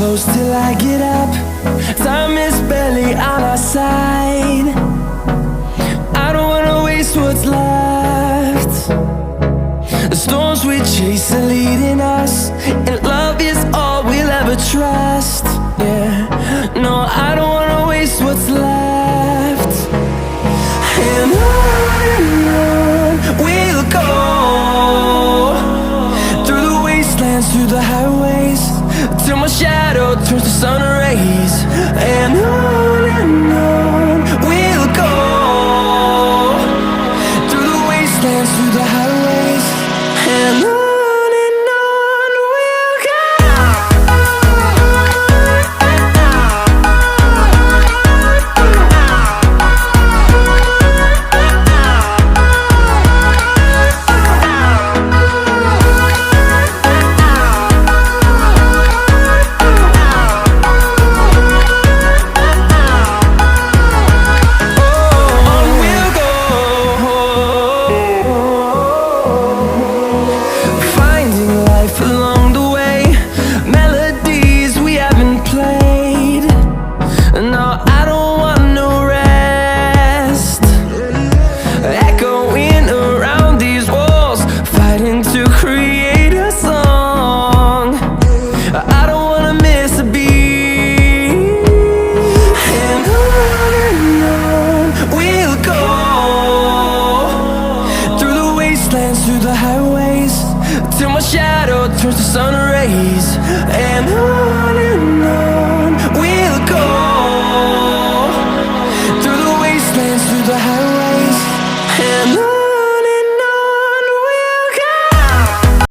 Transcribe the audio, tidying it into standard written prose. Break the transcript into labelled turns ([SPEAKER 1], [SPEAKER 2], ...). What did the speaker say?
[SPEAKER 1] close till I get up. Time is barely on our side. I don't wanna waste what's left. The storms we chase are leading us, and love is all we'll ever trust. Yeah, no, I don't wanna waste what's left. And on we'll go, through the wastelands, through the highways, till my shadow turns to sun